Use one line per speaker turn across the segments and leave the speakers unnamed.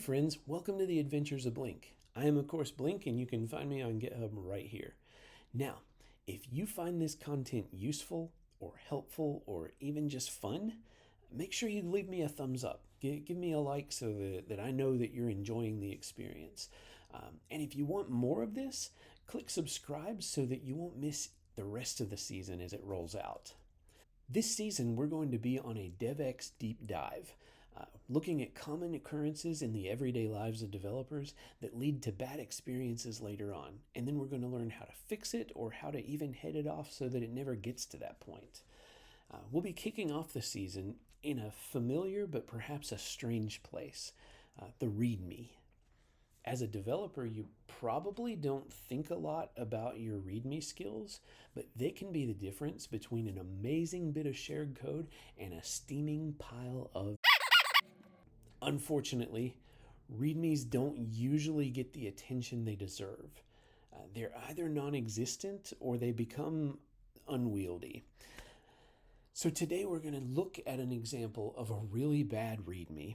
friends, welcome to the Adventures of Blink. I am, of course, Blink, and you can find me on GitHub right here. Now, if you find this content useful or helpful or even just fun, make sure you leave me a thumbs up. Give me a like so that I know that you're enjoying the experience. And if you want more of this, click subscribe so that you won't miss the rest of the season as it rolls out. This season, we're going to be on a DevX deep dive, looking at common occurrences in the everyday lives of developers that lead to bad experiences later on. And then we're going to learn how to fix it or how to even head it off so that it never gets to that point. We'll be kicking off the season in a familiar but perhaps a strange place, the README. As a developer, you probably don't think a lot about your README skills, but they can be the difference between an amazing bit of shared code and a steaming pile of. Unfortunately, READMEs don't usually get the attention they deserve. They're either non-existent or they become unwieldy. So today we're going to look at an example of a really bad README,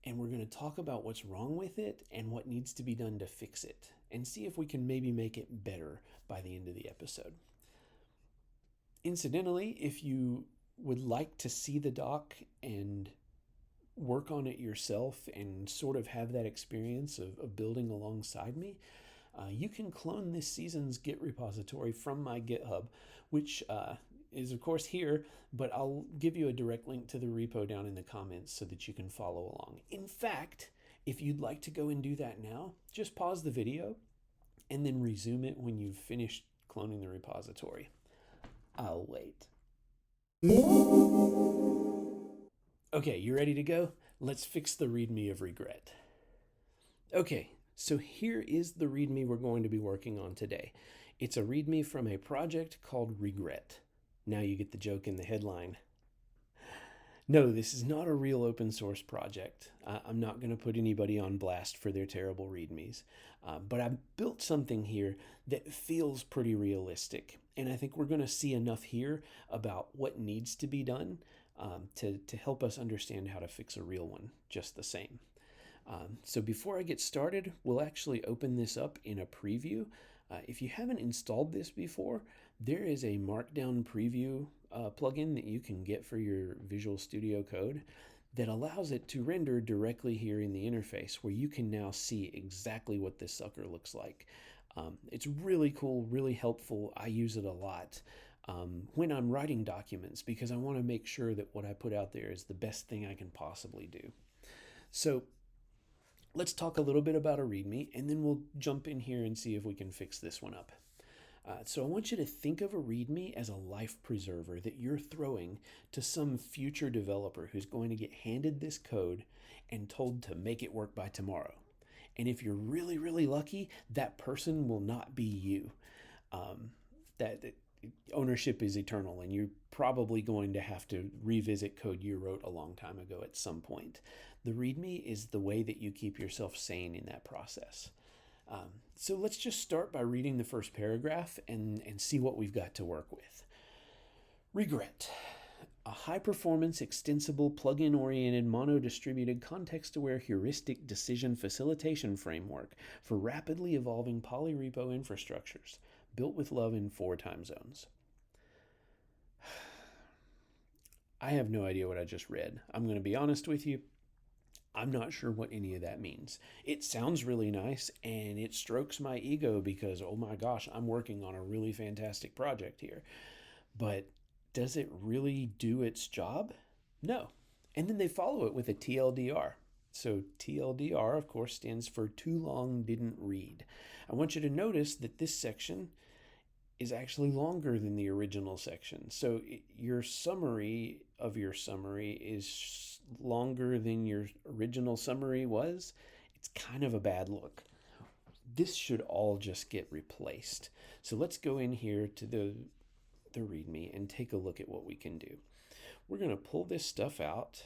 and we're going to talk about what's wrong with it and what needs to be done to fix it, and see if we can maybe make it better by the end of the episode. Incidentally, if you would like to see the doc and work on it yourself and sort of have that experience of building alongside me, you can clone this season's Git repository from my GitHub, which is of course here, but I'll give you a direct link to the repo down in the comments so that you can follow along. In fact, if you'd like to go and do that now, just pause the video and then resume it when you've finished cloning the repository. I'll wait. Okay, you ready to go? Let's fix the README of regret. Okay, so here is the README we're going to be working on today. It's a README from a project called Regret. Now you get the joke in the headline. No, this is not a real open source project. I'm not going to put anybody on blast for their terrible READMEs, but I've built something here that feels pretty realistic. And I think we're going to see enough here about what needs to be done to help us understand how to fix a real one just the same. So before I get started, we'll actually open this up in a preview. If you haven't installed this before, there is a Markdown preview plugin that you can get for your Visual Studio Code that allows it to render directly here in the interface, where you can now see exactly what this sucker looks like. It's really cool, really helpful. I use it a lot when I'm writing documents because I want to make sure that what I put out there is the best thing I can possibly do. So let's talk a little bit about a README, and then we'll jump in here and see if we can fix this one up. So I want you to think of a README as a life preserver that you're throwing to some future developer who's going to get handed this code and told to make it work by tomorrow. And if you're really, really lucky, that person will not be you. That ownership is eternal, and you're probably going to have to revisit code you wrote a long time ago at some point. The README is the way that you keep yourself sane in that process. So let's just start by reading the first paragraph and see what we've got to work with. Regret. A high-performance, extensible, plugin-oriented, mono-distributed, context-aware heuristic decision facilitation framework for rapidly evolving polyrepo infrastructures, built with love in 4 time zones. I have no idea what I just read. I'm going to be honest with you. I'm not sure what any of that means. It sounds really nice, and it strokes my ego because, oh my gosh, I'm working on a really fantastic project here. But does it really do its job? No. And then they follow it with a TLDR. So TLDR, of course, stands for too long didn't read. I want you to notice that this section is actually longer than the original section. So your summary of your summary is longer than your original summary was. It's kind of a bad look. This should all just get replaced. So let's go in here to the README and take a look at what we can do. We're going to pull this stuff out,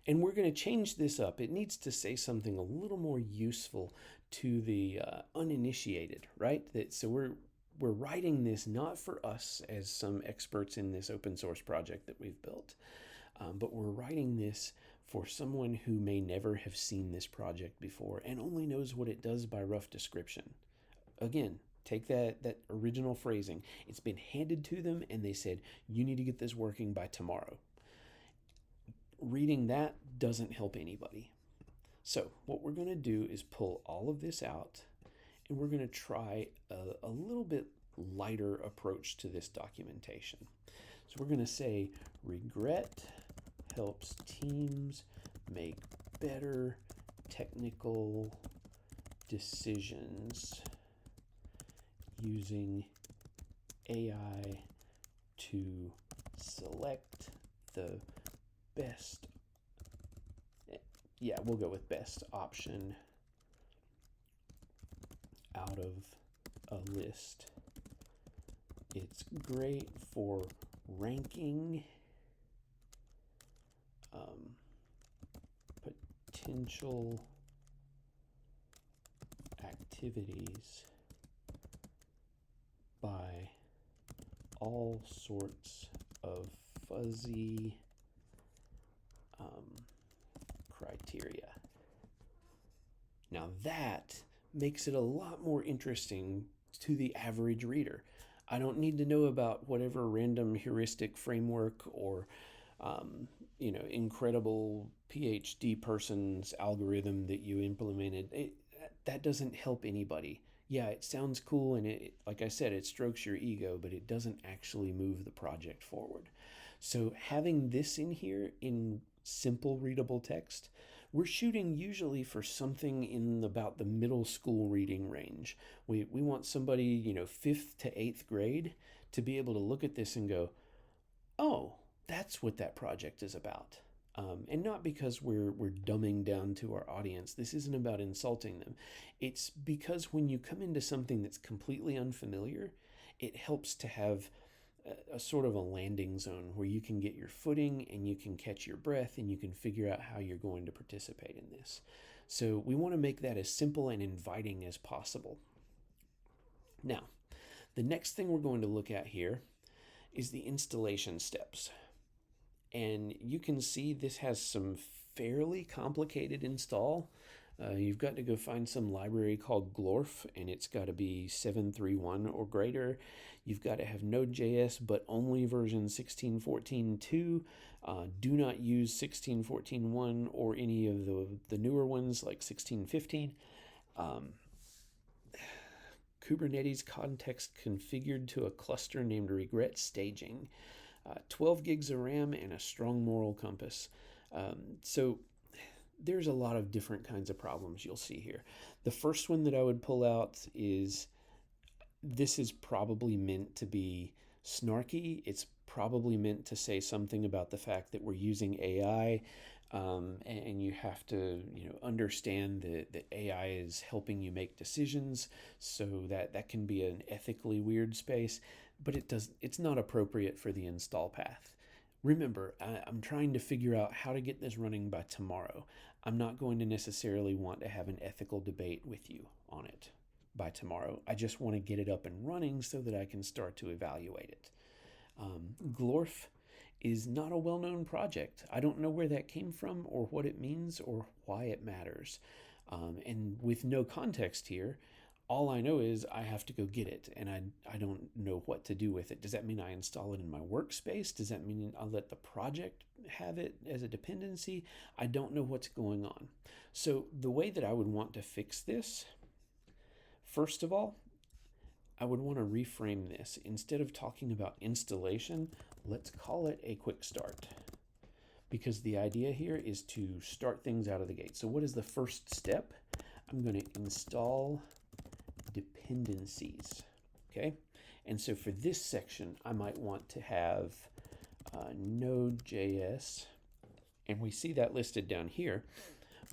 and we're going to change this up. It needs to say something a little more useful to the uninitiated, right? So we're writing this not for us as some experts in this open source project that we've built, but we're writing this for someone who may never have seen this project before and only knows what it does by rough description. Again, take that original phrasing. It's been handed to them and they said, you need to get this working by tomorrow. Reading that doesn't help anybody. So what we're going to do is pull all of this out and we're going to try a little bit lighter approach to this documentation. So we're going to say regret helps teams make better technical decisions using AI to select the best, yeah, we'll go with best option out of a list. It's great for ranking potential activities by all sorts of fuzzy criteria. Now that makes it a lot more interesting to the average reader. I don't need to know about whatever random heuristic framework or incredible PhD person's algorithm that you implemented. That doesn't help anybody. Yeah, it sounds cool and it, like I said, it strokes your ego, but it doesn't actually move the project forward. So having this in here in simple readable text, we're shooting usually for something in about the middle school reading range. We want somebody, 5th to 8th grade to be able to look at this and go, oh, that's what that project is about. And not because we're dumbing down to our audience. This isn't about insulting them. It's because when you come into something that's completely unfamiliar, it helps to have a sort of a landing zone where you can get your footing and you can catch your breath and you can figure out how you're going to participate in this. So we want to make that as simple and inviting as possible. Now, the next thing we're going to look at here is the installation steps. And you can see this has some fairly complicated install. You've got to go find some library called Glorf, and it's got to be 7.3.1 or greater. You've got to have Node.js, but only version 16.14.2. Do not use 16.14.1 or any of the newer ones like 16.15. Kubernetes context configured to a cluster named regret staging. 12 gigs of RAM and a strong moral compass. So there's a lot of different kinds of problems you'll see here. The first one that I would pull out is this is probably meant to be snarky. It's probably meant to say something about the fact that we're using AI, and you have to understand that AI is helping you make decisions, so that can be an ethically weird space, but it's not appropriate for the install path. Remember, I'm trying to figure out how to get this running by tomorrow. I'm not going to necessarily want to have an ethical debate with you on it by tomorrow. I just want to get it up and running so that I can start to evaluate it. Glorf is not a well-known project. I don't know where that came from or what it means or why it matters. And with no context here, all I know is I have to go get it, and I don't know what to do with it. Does that mean I install it in my workspace? Does that mean I'll let the project have it as a dependency? I don't know what's going on. So the way that I would want to fix this, first of all, I would want to reframe this. Instead of talking about installation, let's call it a quick start, because the idea here is to start things out of the gate. So what is the first step? I'm going to install dependencies, okay? And so for this section, I might want to have Node.js, and we see that listed down here,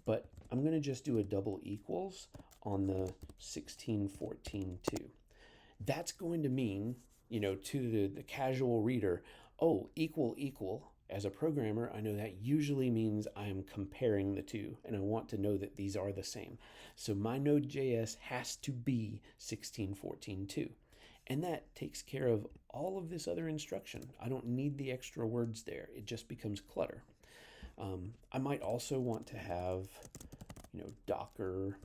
but I'm going to just do a double equals on the 16.14.2. That's going to mean, to the casual reader, oh, equal. As a programmer, I know that usually means I'm comparing the two, and I want to know that these are the same. So my Node.js has to be 16.14.2. And that takes care of all of this other instruction. I don't need the extra words there. It just becomes clutter. I might also want to have, Docker,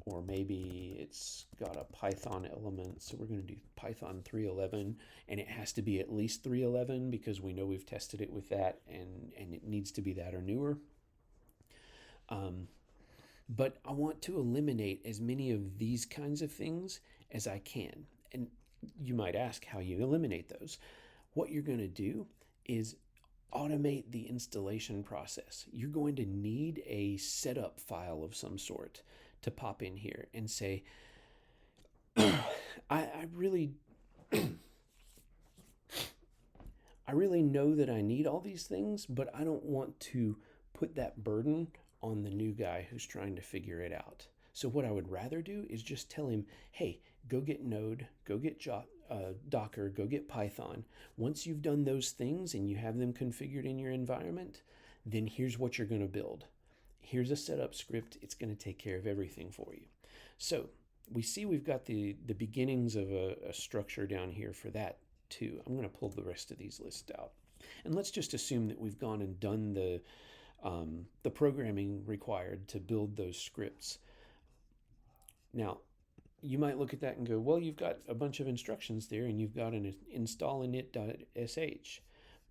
or maybe it's got a Python element. So we're going to do Python 3.11, and it has to be at least 3.11 because we know we've tested it with that, and it needs to be that or newer. But I want to eliminate as many of these kinds of things as I can. And you might ask how you eliminate those. What you're going to do is automate the installation process. You're going to need a setup file of some sort to pop in here and say, I really I really know that I need all these things, but I don't want to put that burden on the new guy who's trying to figure it out. So what I would rather do is just tell him, hey, go get Node, go get Docker, go get Python. Once you've done those things and you have them configured in your environment, then here's what you're going to build. Here's a setup script. It's going to take care of everything for you. So we see we've got the beginnings of a structure down here for that too. I'm going to pull the rest of these lists out. And let's just assume that we've gone and done the programming required to build those scripts. Now, you might look at that and go, well, you've got a bunch of instructions there and you've got an install init.sh.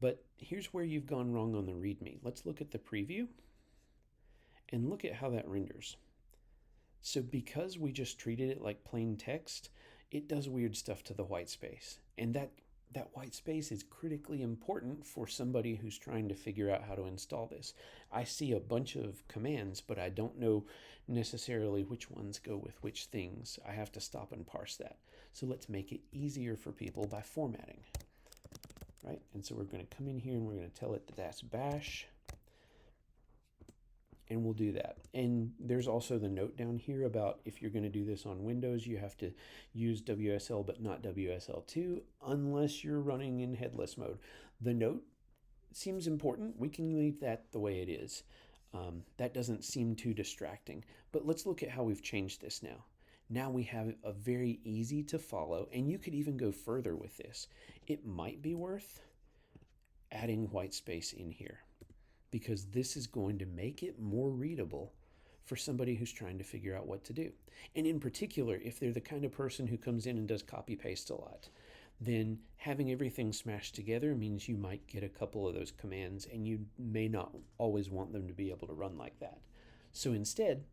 But here's where you've gone wrong on the README. Let's look at the preview and look at how that renders. So because we just treated it like plain text, it does weird stuff to the white space. And that white space is critically important for somebody who's trying to figure out how to install this. I see a bunch of commands, but I don't know necessarily which ones go with which things. I have to stop and parse that. So let's make it easier for people by formatting, right? And so we're going to come in here and we're going to tell it that that's bash. And we'll do that. And there's also the note down here about if you're going to do this on Windows, you have to use WSL but not WSL2 unless you're running in headless mode. The note seems important. We can leave that the way it is. That doesn't seem too distracting. But let's look at how we've changed this now. Now we have a very easy to follow, and you could even go further with this. It might be worth adding white space in here, because this is going to make it more readable for somebody who's trying to figure out what to do. And in particular, if they're the kind of person who comes in and does copy paste a lot, then having everything smashed together means you might get a couple of those commands and you may not always want them to be able to run like that. So instead,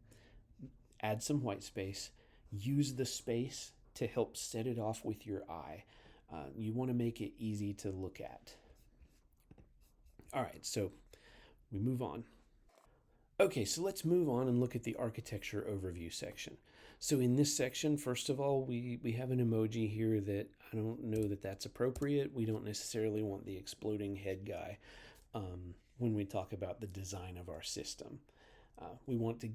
add some white space, use the space to help set it off with your eye. You want to make it easy to look at. All right, so we move on. Okay, so let's move on and look at the architecture overview section. So in this section, first of all, we have an emoji here that I don't know that that's appropriate. We don't necessarily want the exploding head guy when we talk about the design of our system. We want to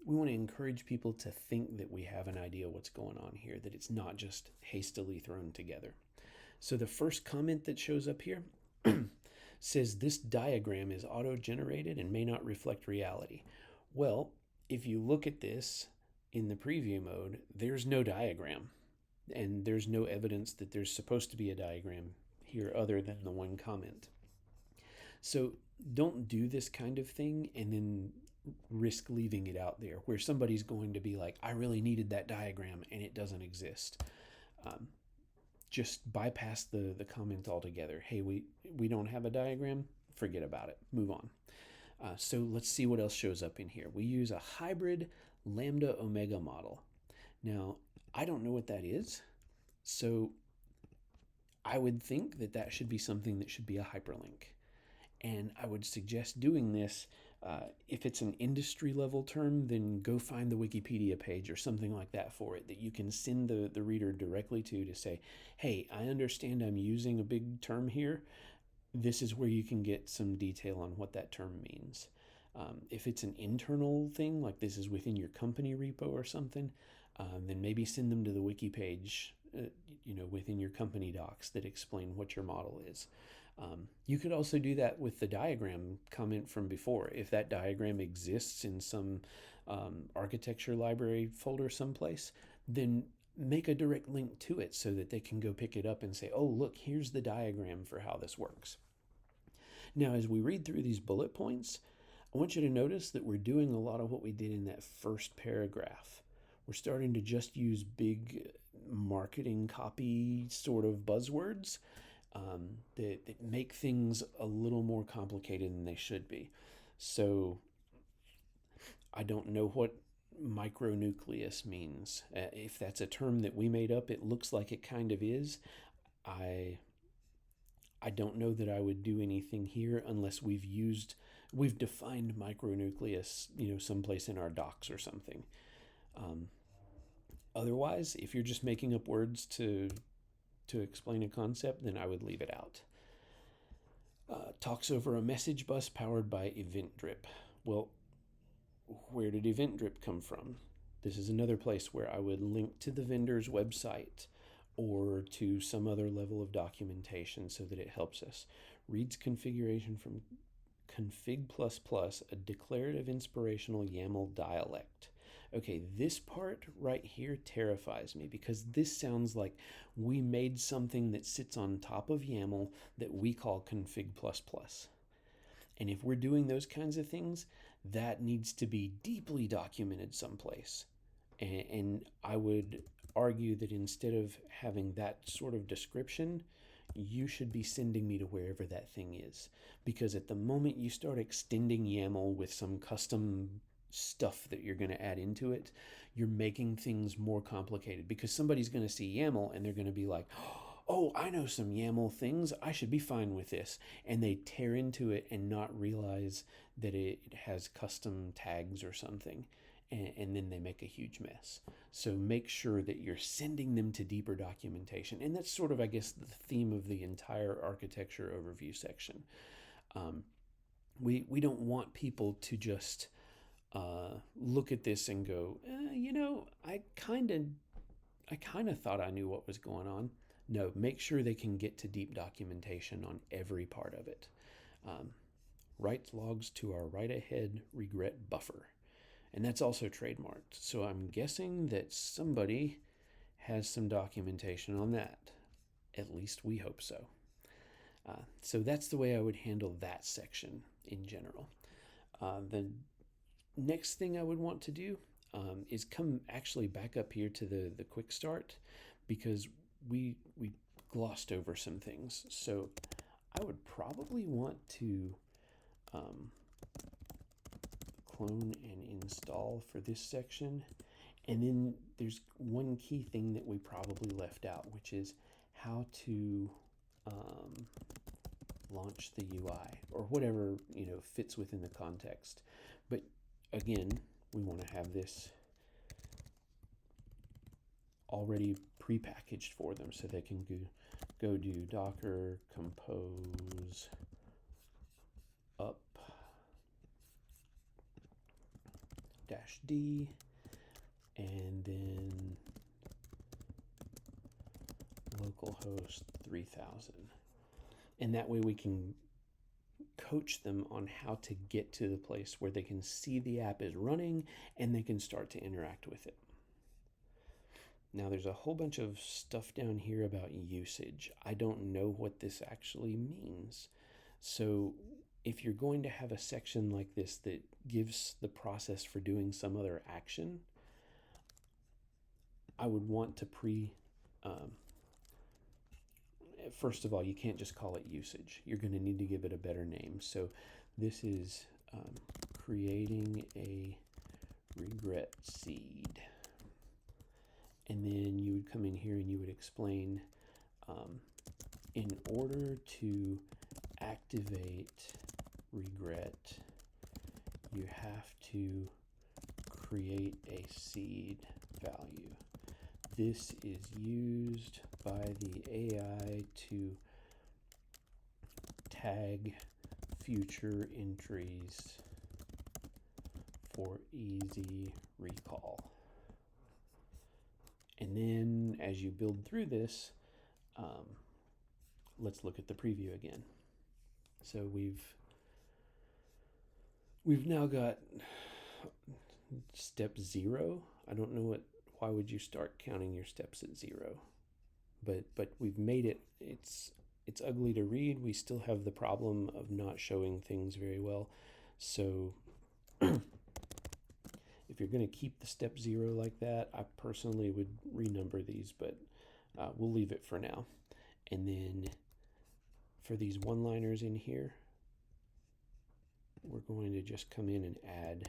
encourage people to think that we have an idea what's going on here, that it's not just hastily thrown together. So the first comment that shows up here says this diagram is auto-generated and may not reflect reality. Well, if you look at this in the preview mode, there's no diagram, and there's no evidence that there's supposed to be a diagram here other than the one comment. So don't do this kind of thing and then risk leaving it out there where somebody's going to be like, I really needed that diagram and it doesn't exist. Just bypass the comment altogether. Hey, we don't have a diagram, forget about it, move on. So let's see what else shows up in here. We use a hybrid lambda omega model. Now, I don't know what that is, so I would think that that should be something that should be a hyperlink. And I would suggest doing this. If it's an industry level term, then go find the Wikipedia page or something like that for it that you can send the reader directly to say, hey, I understand I'm using a big term here. This is where you can get some detail on what that term means. If it's an internal thing, like this is within your company repo or something, then maybe send them to the wiki page, within your company docs that explain what your model is. You could also do that with the diagram comment from before. If that diagram exists in some architecture library folder someplace, then make a direct link to it so that they can go pick it up and say, oh, look, here's the diagram for how this works. Now, as we read through these bullet points, I want you to notice that we're doing a lot of what we did in that first paragraph. We're starting to just use big marketing copy sort of buzzwords that make things a little more complicated than they should be. So I don't know what micronucleus means. If that's a term that we made up, it looks like it kind of is. I don't know that I would do anything here unless we've defined micronucleus, someplace in our docs or something. Otherwise, if you're just making up words to explain a concept, then I would leave it out. Talks over a message bus powered by Event Drip. Well, where did Event Drip come from? This is another place where I would link to the vendor's website or to some other level of documentation so that it helps us. Reads configuration from config++, a declarative inspirational YAML dialect. Okay, this part right here terrifies me because this sounds like we made something that sits on top of YAML that we call config++. And if we're doing those kinds of things, that needs to be deeply documented someplace. And I would argue that instead of having that sort of description, you should be sending me to wherever that thing is. Because at the moment you start extending YAML with some custom stuff that you're going to add into it, you're making things more complicated because somebody's going to see YAML and they're going to be like, oh, I know some YAML things. I should be fine with this. And they tear into it and not realize that it has custom tags or something. And then they make a huge mess. So make sure that you're sending them to deeper documentation. And that's sort of, I guess, the theme of the entire architecture overview section. We don't want people to just look at this and go, I kind of thought I knew what was going on. No, make sure they can get to deep documentation on every part of it. Writes logs to our write-ahead regret buffer. And that's also trademarked. So I'm guessing that somebody has some documentation on that. At least we hope so. So that's the way I would handle that section in general. The next thing I would want to do is come actually back up here to the quick start because we glossed over some things. So I would probably want to clone and install for this section. And then there's one key thing that we probably left out, which is how to launch the UI or whatever fits within the context. But again, we want to have this already prepackaged for them so they can go do docker compose up -d and then localhost 3000. And that way we can coach them on how to get to the place where they can see the app is running and they can start to interact with it. Now there's a whole bunch of stuff down here about usage. I don't know what this actually means. So if you're going to have a section like this that gives the process for doing some other action, I would want to first of all, you can't just call it usage. You're going to need to give it a better name. So this is creating a regret seed. And then you would come in here and you would explain in order to activate regret, you have to create a seed value. This is used by the AI to tag future entries for easy recall. And then as you build through this, let's look at the preview again. So we've now got step 0. I don't know why would you start counting your steps at 0? But we've made it, it's it's ugly to read. We still have the problem of not showing things very well. So if you're going to keep the step 0 like that, I personally would renumber these, but we'll leave it for now. And then for these one-liners in here, we're going to just come in and add,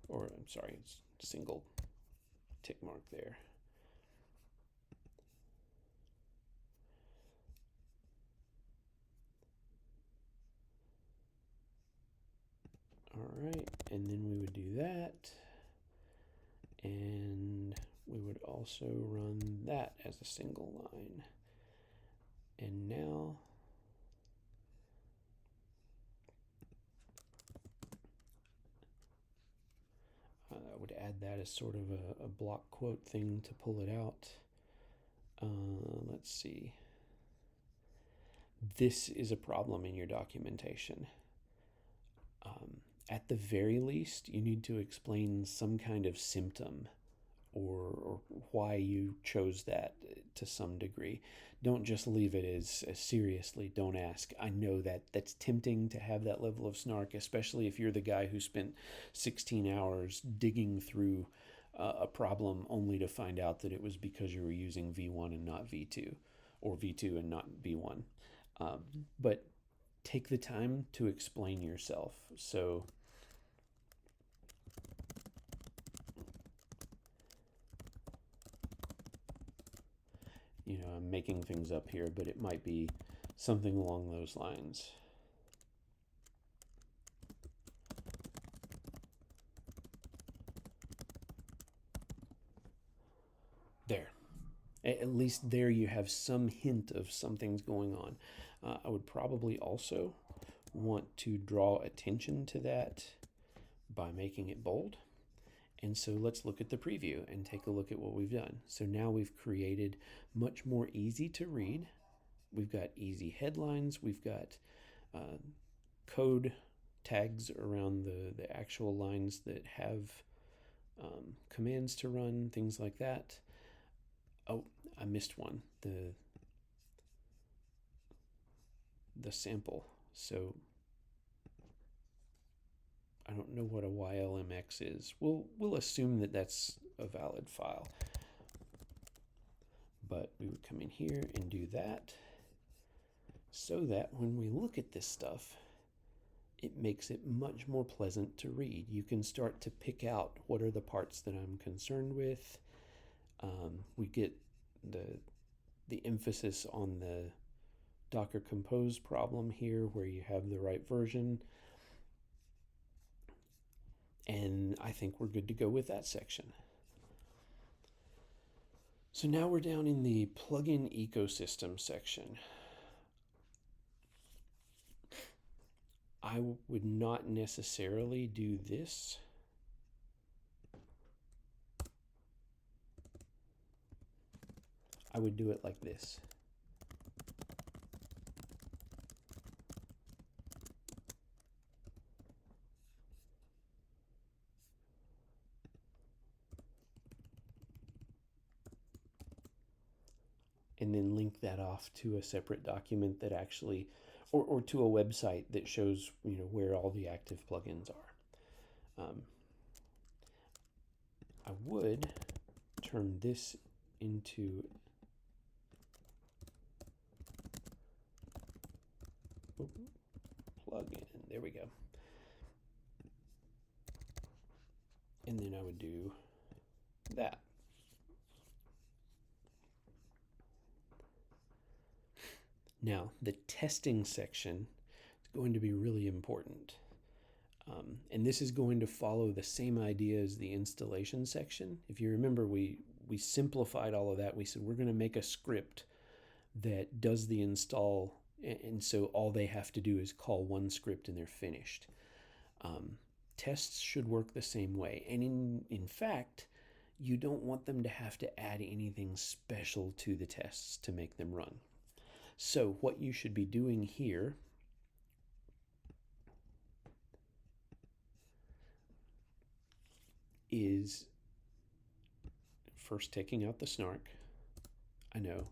or I'm sorry, it's single tick mark there. All right, and then we would do that. And we would also run that as a single line. And now I would add that as sort of a block quote thing to pull it out. Let's see. This is a problem in your documentation. At the very least, you need to explain some kind of symptom or why you chose that to some degree. Don't just leave it as seriously. Don't ask. I know that that's tempting to have that level of snark, especially if you're the guy who spent 16 hours digging through a problem only to find out that it was because you were using V1 and not V2, or V2 and not V1. But take the time to explain yourself. So I'm making things up here, but it might be something along those lines. There. At least there you have some hint of something's going on. I would probably also want to draw attention to that by making it bold. And so let's look at the preview and take a look at what we've done. So now we've created much more easy to read. We've got easy headlines. We've got code tags around the actual lines that have commands to run, things like that. Oh, I missed one, the sample. So I don't know what a YLMX is. We'll assume that that's a valid file. But we would come in here and do that so that when we look at this stuff, it makes it much more pleasant to read. You can start to pick out what are the parts that I'm concerned with. We get the emphasis on the Docker Compose problem here, where you have the right version. And I think we're good to go with that section. So now we're down in the plugin ecosystem section. I would not necessarily do this. I would do it like this. And then link that off to a separate document that actually, or to a website that shows where all the active plugins are. I would turn this into plugin. There we go. And then I would do that. Now, the testing section is going to be really important. And this is going to follow the same idea as the installation section. If you remember, we simplified all of that. We said we're going to make a script that does the install, and so all they have to do is call one script and they're finished. Tests should work the same way. And in fact, you don't want them to have to add anything special to the tests to make them run. So what you should be doing here is first taking out the snark. I know.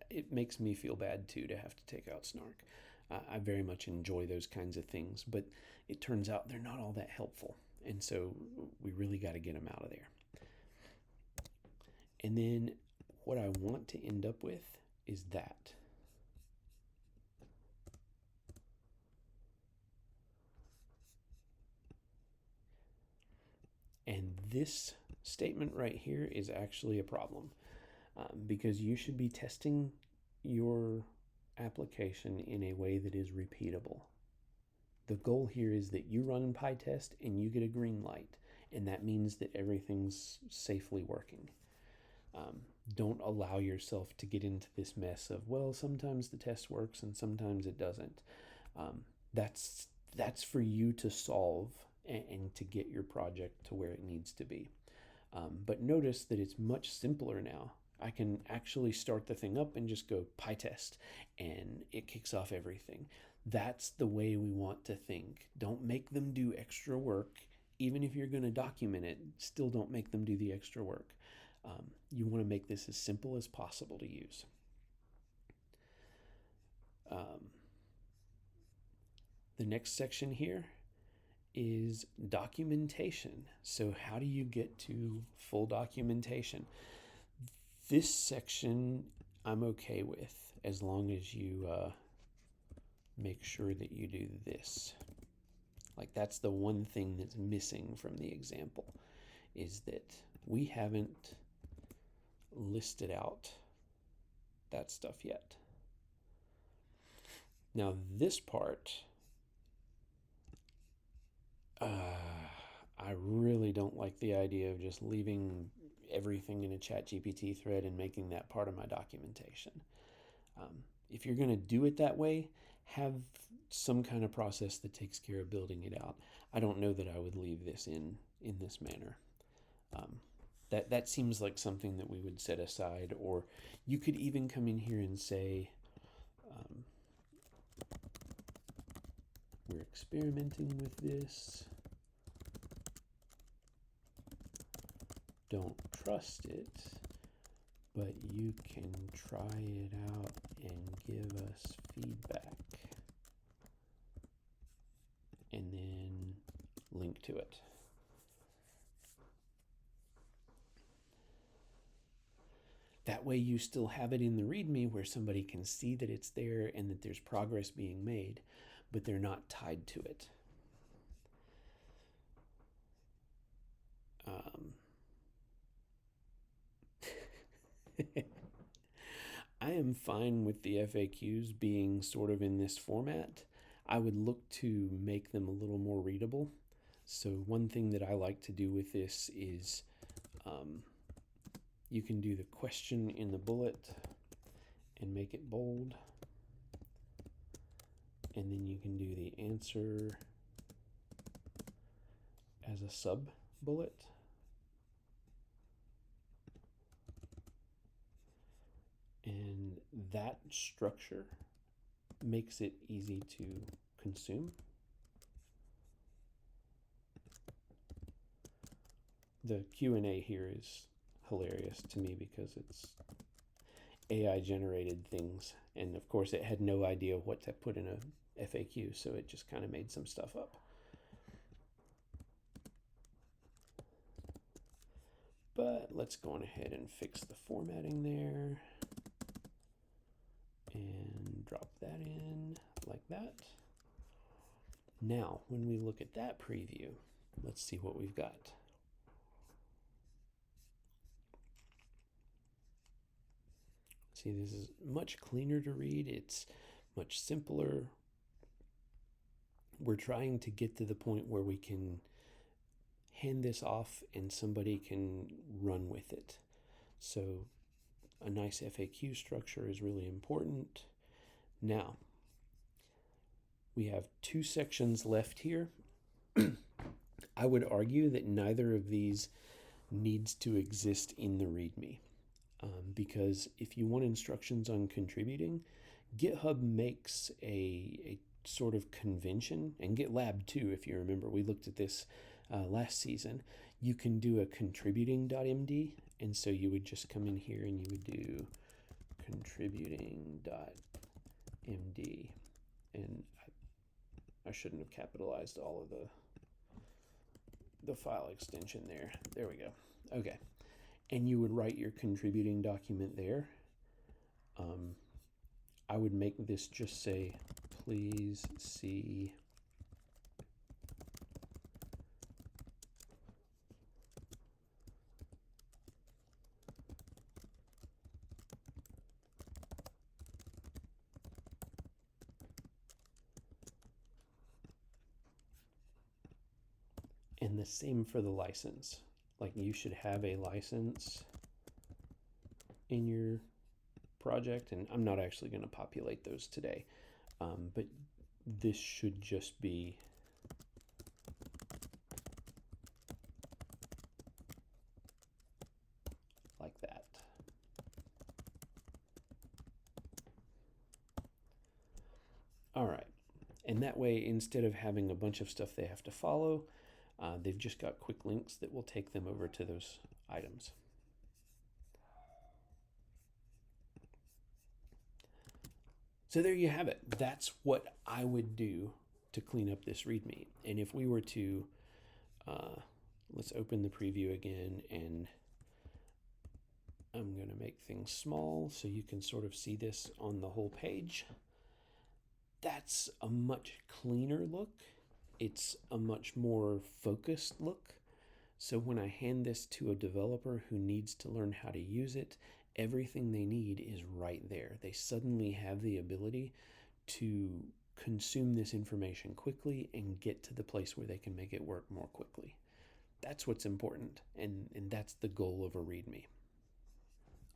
It makes me feel bad too to have to take out Snark. I very much enjoy those kinds of things, but it turns out they're not all that helpful. And so we really got to get them out of there. And then what I want to end up with is that. And this statement right here is actually a problem because you should be testing your application in a way that is repeatable. The goal here is that you run PyTest and you get a green light, and that means that everything's safely working. Don't allow yourself to get into this mess of, well, sometimes the test works and sometimes it doesn't. That's for you to solve and to get your project to where it needs to be. But notice that it's much simpler now. I can actually start the thing up and just go PyTest, and it kicks off everything. That's the way we want to think. Don't make them do extra work. Even if you're going to document it, still don't make them do the extra work. You want to make this as simple as possible to use. The next section here is documentation. So how do you get to full documentation? This section I'm okay with as long as you make sure that you do this. Like, that's the one thing that's missing from the example, is that we haven't listed out that stuff yet. Now this part, I really don't like the idea of just leaving everything in a ChatGPT thread and making that part of my documentation. If you're going to do it that way, have some kind of process that takes care of building it out. I don't know that I would leave this in this manner. That seems like something that we would set aside, or you could even come in here and say, we're experimenting with this. Don't trust it, but you can try it out and give us feedback. And then link to it. That way you still have it in the README where somebody can see that it's there and that there's progress being made, but they're not tied to it. I am fine with the FAQs being sort of in this format. I would look to make them a little more readable. So one thing that I like to do with this is you can do the question in the bullet and make it bold. And then you can do the answer as a sub bullet. And that structure makes it easy to consume. The Q&A here is hilarious to me because it's AI generated things, and of course it had no idea what to put in a FAQ, so it just kind of made some stuff up. But let's go on ahead and fix the formatting there and drop that in like that. Now, when we look at that preview, let's see what we've got. See, this is much cleaner to read. It's much simpler. We're trying to get to the point where we can hand this off and somebody can run with it. So a nice FAQ structure is really important. Now, we have two sections left here. I would argue that neither of these needs to exist in the README. Because if you want instructions on contributing, GitHub makes a sort of convention, and GitLab too, if you remember. We looked at this last season. You can do a contributing.md, and so you would just come in here and you would do contributing.md, and I shouldn't have capitalized all of the file extension there. There we go. Okay, and you would write your contributing document there. I would make this just say, please see and the same for the license. Like you should have a license in your project, and I'm not actually going to populate those today, but this should just be like that. All right, and that way, instead of having a bunch of stuff they have to follow, they've just got quick links that will take them over to those items. So there you have it. That's what I would do to clean up this README. And if we were to, let's open the preview again, and I'm going to make things small so you can sort of see this on the whole page. That's a much cleaner look. It's a much more focused look. So when I hand this to a developer who needs to learn how to use it, everything they need is right there. They suddenly have the ability to consume this information quickly and get to the place where they can make it work more quickly. That's what's important, and that's the goal of a README.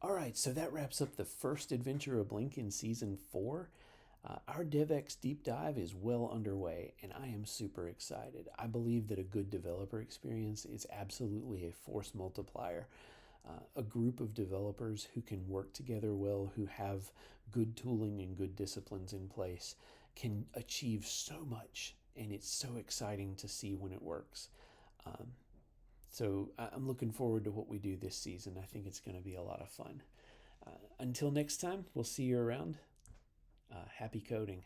All right, so that wraps up the first adventure of Blink in Season 4. Our DevX deep dive is well underway, and I am super excited. I believe that a good developer experience is absolutely a force multiplier. A group of developers who can work together well, who have good tooling and good disciplines in place, can achieve so much, and it's so exciting to see when it works. So I'm looking forward to what we do this season. I think it's going to be a lot of fun. Until next time, we'll see you around. Happy coding.